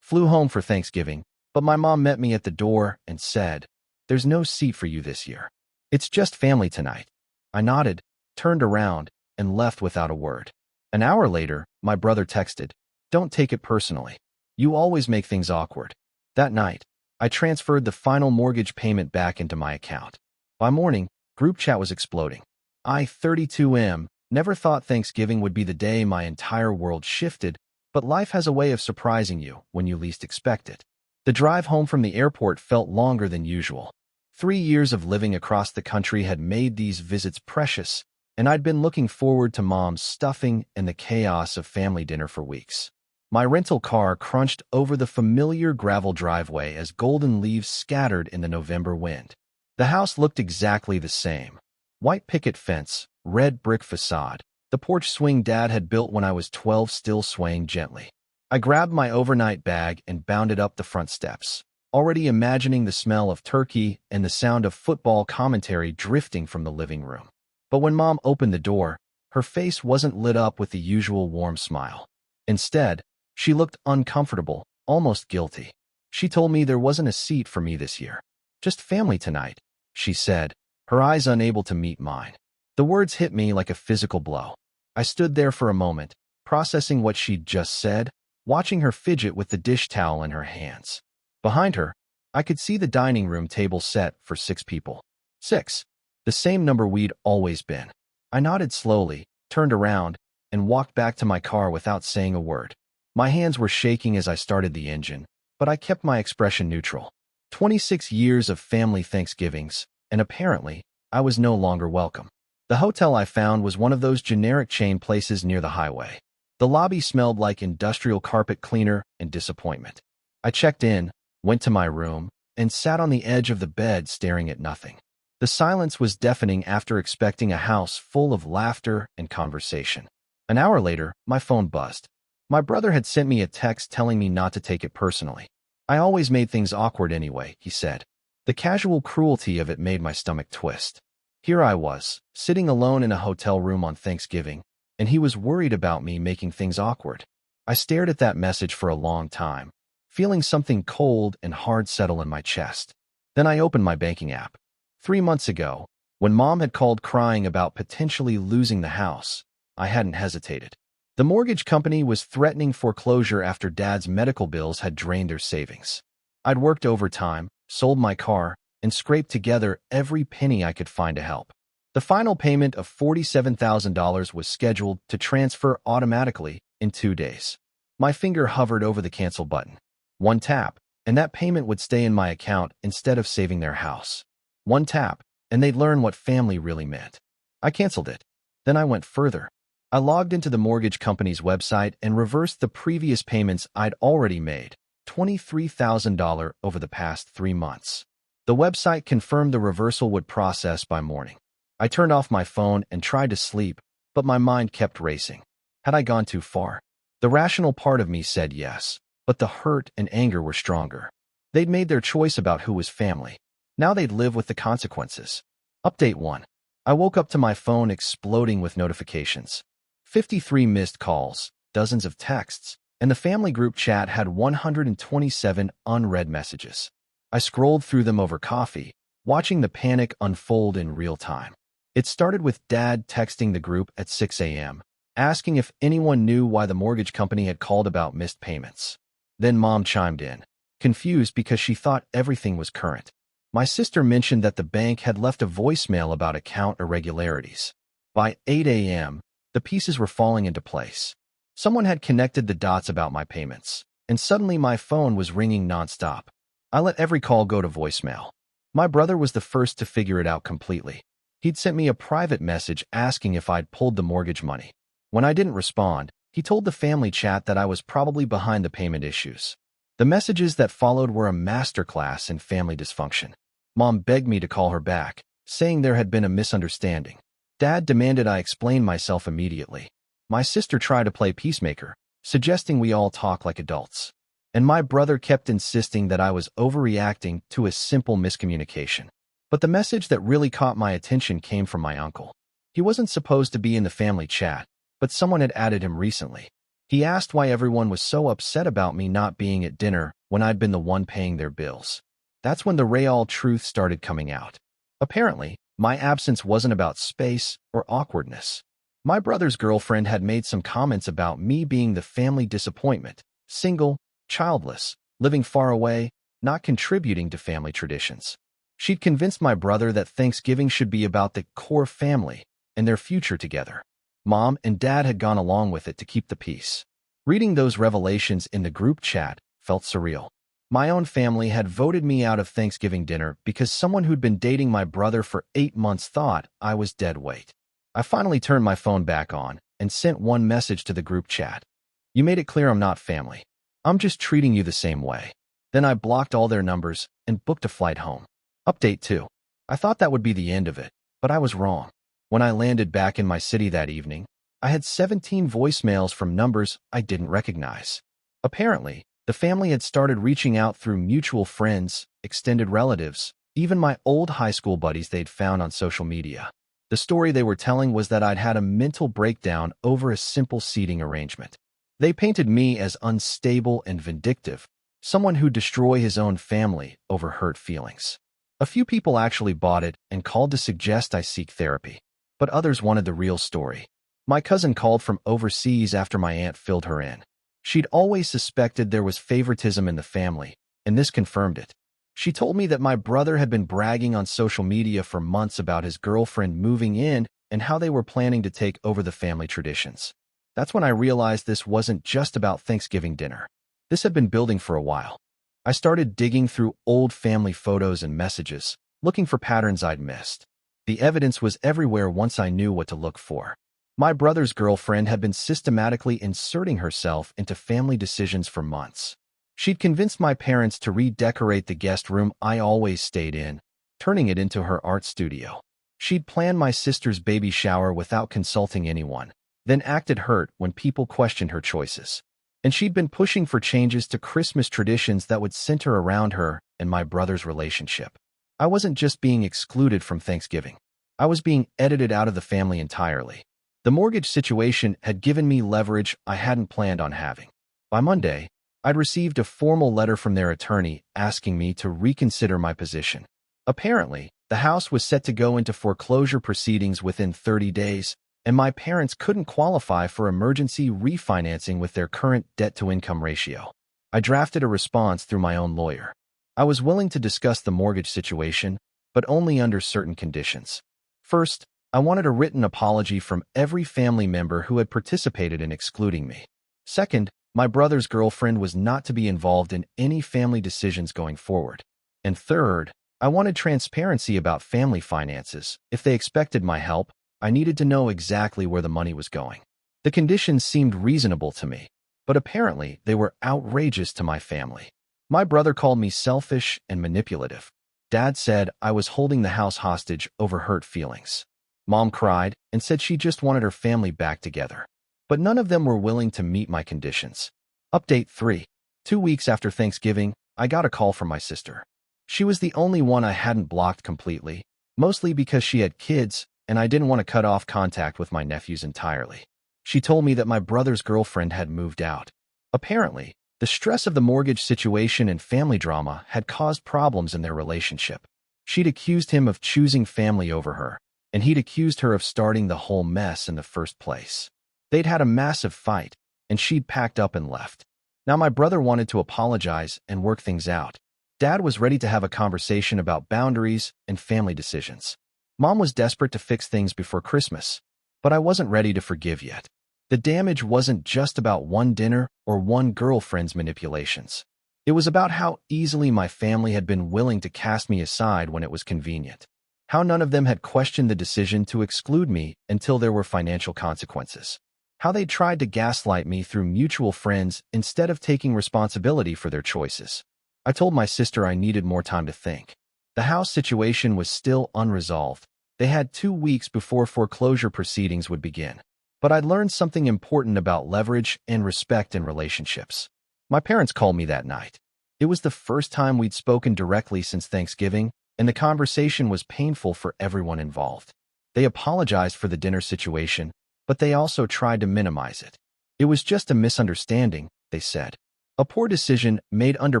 Flew home for Thanksgiving, but my mom met me at the door and said, "There's no seat for you this year. It's just family tonight." I nodded, turned around, and left without a word. An hour later, my brother texted, "Don't take it personally. You always make things awkward." That night, I transferred the final mortgage payment back into my account. By morning, group chat was exploding. I, 32M, never thought Thanksgiving would be the day my entire world shifted, but life has a way of surprising you when you least expect it. The drive home from the airport felt longer than usual. 3 years of living across the country had made these visits precious, and I'd been looking forward to Mom's stuffing and the chaos of family dinner for weeks. My rental car crunched over the familiar gravel driveway as golden leaves scattered in the November wind. The house looked exactly the same. White picket fence, red brick facade, the porch swing Dad had built when I was 12 still swaying gently. I grabbed my overnight bag and bounded up the front steps, already imagining the smell of turkey and the sound of football commentary drifting from the living room. But when Mom opened the door, her face wasn't lit up with the usual warm smile. Instead, she looked uncomfortable, almost guilty. She told me there wasn't a seat for me this year. "Just family tonight," she said, her eyes unable to meet mine. The words hit me like a physical blow. I stood there for a moment, processing what she'd just said, watching her fidget with the dish towel in her hands. Behind her, I could see the dining room table set for 6 people. 6. The same number we'd always been. I nodded slowly, turned around, and walked back to my car without saying a word. My hands were shaking as I started the engine, but I kept my expression neutral. 26 years of family Thanksgivings, and apparently, I was no longer welcome. The hotel I found was one of those generic chain places near the highway. The lobby smelled like industrial carpet cleaner and disappointment. I checked in, went to my room, and sat on the edge of the bed staring at nothing. The silence was deafening after expecting a house full of laughter and conversation. An hour later, my phone buzzed. My brother had sent me a text telling me not to take it personally. "I always made things awkward anyway," he said. The casual cruelty of it made my stomach twist. Here I was, sitting alone in a hotel room on Thanksgiving, and he was worried about me making things awkward. I stared at that message for a long time, feeling something cold and hard settle in my chest. Then I opened my banking app. 3 months ago, when Mom had called crying about potentially losing the house, I hadn't hesitated. The mortgage company was threatening foreclosure after Dad's medical bills had drained their savings. I'd worked overtime, sold my car, and scraped together every penny I could find to help. The final payment of $47,000 was scheduled to transfer automatically in 2 days. My finger hovered over the cancel button. One tap, and that payment would stay in my account instead of saving their house. One tap, and they'd learn what family really meant. I canceled it. Then I went further. I logged into the mortgage company's website and reversed the previous payments I'd already made, $23,000 over the past 3 months. The website confirmed the reversal would process by morning. I turned off my phone and tried to sleep, but my mind kept racing. Had I gone too far? The rational part of me said yes, but the hurt and anger were stronger. They'd made their choice about who was family. Now they'd live with the consequences. Update 1. I woke up to my phone exploding with notifications. 53 missed calls, dozens of texts, and the family group chat had 127 unread messages. I scrolled through them over coffee, watching the panic unfold in real time. It started with Dad texting the group at 6 a.m., asking if anyone knew why the mortgage company had called about missed payments. Then Mom chimed in, confused because she thought everything was current. My sister mentioned that the bank had left a voicemail about account irregularities. By 8 a.m., the pieces were falling into place. Someone had connected the dots about my payments, and suddenly my phone was ringing nonstop. I let every call go to voicemail. My brother was the first to figure it out completely. He'd sent me a private message asking if I'd pulled the mortgage money. When I didn't respond, he told the family chat that I was probably behind the payment issues. The messages that followed were a masterclass in family dysfunction. Mom begged me to call her back, saying there had been a misunderstanding. Dad demanded I explain myself immediately. My sister tried to play peacemaker, suggesting we all talk like adults. And my brother kept insisting that I was overreacting to a simple miscommunication. But the message that really caught my attention came from my uncle. He wasn't supposed to be in the family chat, but someone had added him recently. He asked why everyone was so upset about me not being at dinner when I'd been the one paying their bills. That's when the real truth started coming out. Apparently, my absence wasn't about space or awkwardness. My brother's girlfriend had made some comments about me being the family disappointment, single, childless, living far away, not contributing to family traditions. She'd convinced my brother that Thanksgiving should be about the core family and their future together. Mom and Dad had gone along with it to keep the peace. Reading those revelations in the group chat felt surreal. My own family had voted me out of Thanksgiving dinner because someone who'd been dating my brother for 8 months thought I was dead weight. I finally turned my phone back on and sent one message to the group chat. You made it clear I'm not family. I'm just treating you the same way. Then I blocked all their numbers and booked a flight home. Update 2. I thought that would be the end of it, but I was wrong. When I landed back in my city that evening, I had 17 voicemails from numbers I didn't recognize. Apparently, the family had started reaching out through mutual friends, extended relatives, even my old high school buddies they'd found on social media. The story they were telling was that I'd had a mental breakdown over a simple seating arrangement. They painted me as unstable and vindictive, someone who'd destroy his own family over hurt feelings. A few people actually bought it and called to suggest I seek therapy, but others wanted the real story. My cousin called from overseas after my aunt filled her in. She'd always suspected there was favoritism in the family, and this confirmed it. She told me that my brother had been bragging on social media for months about his girlfriend moving in and how they were planning to take over the family traditions. That's when I realized this wasn't just about Thanksgiving dinner. This had been building for a while. I started digging through old family photos and messages, looking for patterns I'd missed. The evidence was everywhere once I knew what to look for. My brother's girlfriend had been systematically inserting herself into family decisions for months. She'd convinced my parents to redecorate the guest room I always stayed in, turning it into her art studio. She'd planned my sister's baby shower without consulting anyone, then acted hurt when people questioned her choices. And she'd been pushing for changes to Christmas traditions that would center around her and my brother's relationship. I wasn't just being excluded from Thanksgiving. I was being edited out of the family entirely. The mortgage situation had given me leverage I hadn't planned on having. By Monday, I'd received a formal letter from their attorney asking me to reconsider my position. Apparently, the house was set to go into foreclosure proceedings within 30 days, and my parents couldn't qualify for emergency refinancing with their current debt-to-income ratio. I drafted a response through my own lawyer. I was willing to discuss the mortgage situation, but only under certain conditions. First, I wanted a written apology from every family member who had participated in excluding me. Second, my brother's girlfriend was not to be involved in any family decisions going forward. And third, I wanted transparency about family finances. If they expected my help, I needed to know exactly where the money was going. The conditions seemed reasonable to me, but apparently they were outrageous to my family. My brother called me selfish and manipulative. Dad said I was holding the house hostage over hurt feelings. Mom cried and said she just wanted her family back together. But none of them were willing to meet my conditions. Update 3. 2 weeks after Thanksgiving, I got a call from my sister. She was the only one I hadn't blocked completely, mostly because she had kids and I didn't want to cut off contact with my nephews entirely. She told me that my brother's girlfriend had moved out. Apparently, the stress of the mortgage situation and family drama had caused problems in their relationship. She'd accused him of choosing family over her, and he'd accused her of starting the whole mess in the first place. They'd had a massive fight, and she'd packed up and left. Now my brother wanted to apologize and work things out. Dad was ready to have a conversation about boundaries and family decisions. Mom was desperate to fix things before Christmas, but I wasn't ready to forgive yet. The damage wasn't just about one dinner or one girlfriend's manipulations. It was about how easily my family had been willing to cast me aside when it was convenient. How none of them had questioned the decision to exclude me until there were financial consequences. How they tried to gaslight me through mutual friends instead of taking responsibility for their choices. I told my sister I needed more time to think. The house situation was still unresolved. They had 2 weeks before foreclosure proceedings would begin. But I'd learned something important about leverage and respect in relationships. My parents called me that night. It was the first time we'd spoken directly since Thanksgiving, and the conversation was painful for everyone involved. They apologized for the dinner situation, but they also tried to minimize it. It was just a misunderstanding, they said. A poor decision made under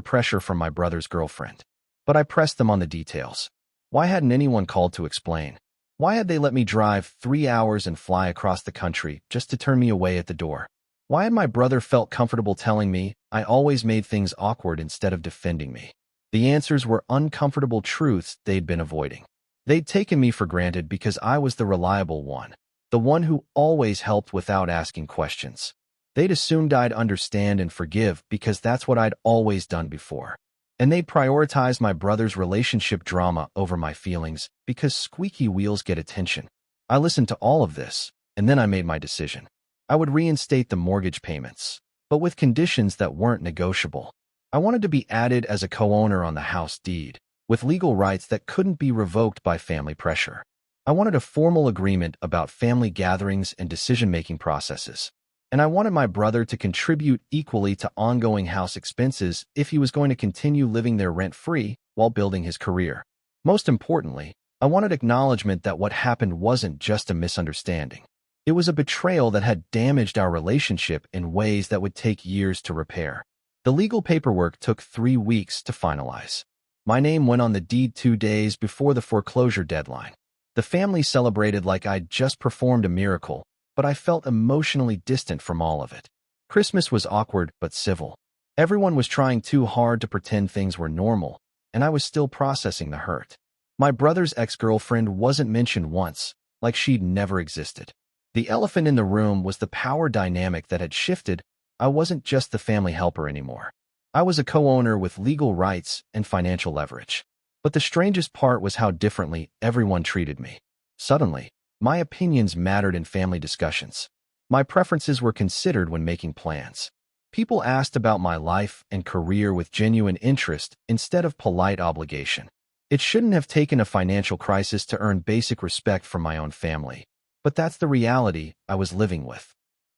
pressure from my brother's girlfriend. But I pressed them on the details. Why hadn't anyone called to explain? Why had they let me drive 3 hours and fly across the country just to turn me away at the door? Why had my brother felt comfortable telling me I always made things awkward instead of defending me? The answers were uncomfortable truths they'd been avoiding. They'd taken me for granted because I was the reliable one, the one who always helped without asking questions. They'd assumed I'd understand and forgive because that's what I'd always done before. And they'd prioritized my brother's relationship drama over my feelings because squeaky wheels get attention. I listened to all of this, and then I made my decision. I would reinstate the mortgage payments, but with conditions that weren't negotiable. I wanted to be added as a co-owner on the house deed, with legal rights that couldn't be revoked by family pressure. I wanted a formal agreement about family gatherings and decision-making processes. And I wanted my brother to contribute equally to ongoing house expenses if he was going to continue living there rent-free while building his career. Most importantly, I wanted acknowledgement that what happened wasn't just a misunderstanding. It was a betrayal that had damaged our relationship in ways that would take years to repair. The legal paperwork took 3 weeks to finalize. My name went on the deed 2 days before the foreclosure deadline. The family celebrated like I'd just performed a miracle, but I felt emotionally distant from all of it. Christmas was awkward but civil. Everyone was trying too hard to pretend things were normal, and I was still processing the hurt. My brother's ex-girlfriend wasn't mentioned once, like she'd never existed. The elephant in the room was the power dynamic that had shifted. I wasn't just the family helper anymore. I was a co-owner with legal rights and financial leverage. But the strangest part was how differently everyone treated me. Suddenly, my opinions mattered in family discussions. My preferences were considered when making plans. People asked about my life and career with genuine interest instead of polite obligation. It shouldn't have taken a financial crisis to earn basic respect from my own family, but that's the reality I was living with.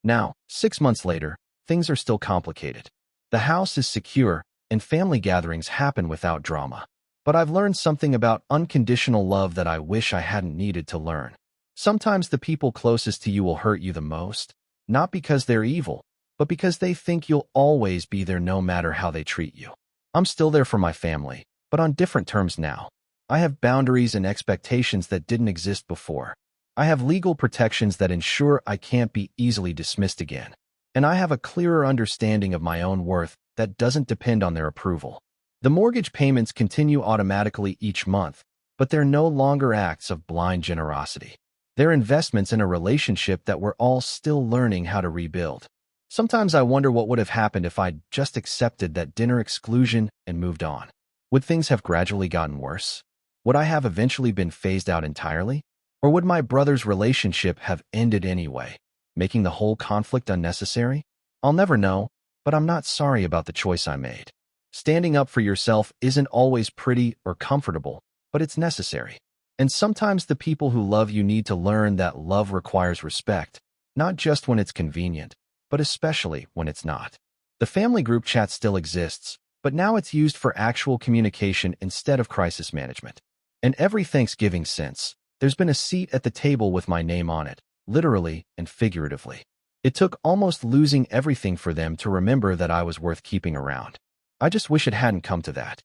Now, 6 months later, things are still complicated. The house is secure, and family gatherings happen without drama. But I've learned something about unconditional love that I wish I hadn't needed to learn. Sometimes the people closest to you will hurt you the most, not because they're evil, but because they think you'll always be there no matter how they treat you. I'm still there for my family, but on different terms now. I have boundaries and expectations that didn't exist before. I have legal protections that ensure I can't be easily dismissed again. And I have a clearer understanding of my own worth that doesn't depend on their approval. The mortgage payments continue automatically each month, but they're no longer acts of blind generosity. They're investments in a relationship that we're all still learning how to rebuild. Sometimes I wonder what would have happened if I'd just accepted that dinner exclusion and moved on. Would things have gradually gotten worse? Would I have eventually been phased out entirely? Or would my brother's relationship have ended anyway, making the whole conflict unnecessary? I'll never know, but I'm not sorry about the choice I made. Standing up for yourself isn't always pretty or comfortable, but it's necessary. And sometimes the people who love you need to learn that love requires respect, not just when it's convenient, but especially when it's not. The family group chat still exists, but now it's used for actual communication instead of crisis management. And every Thanksgiving since, there's been a seat at the table with my name on it, literally and figuratively. It took almost losing everything for them to remember that I was worth keeping around. I just wish it hadn't come to that.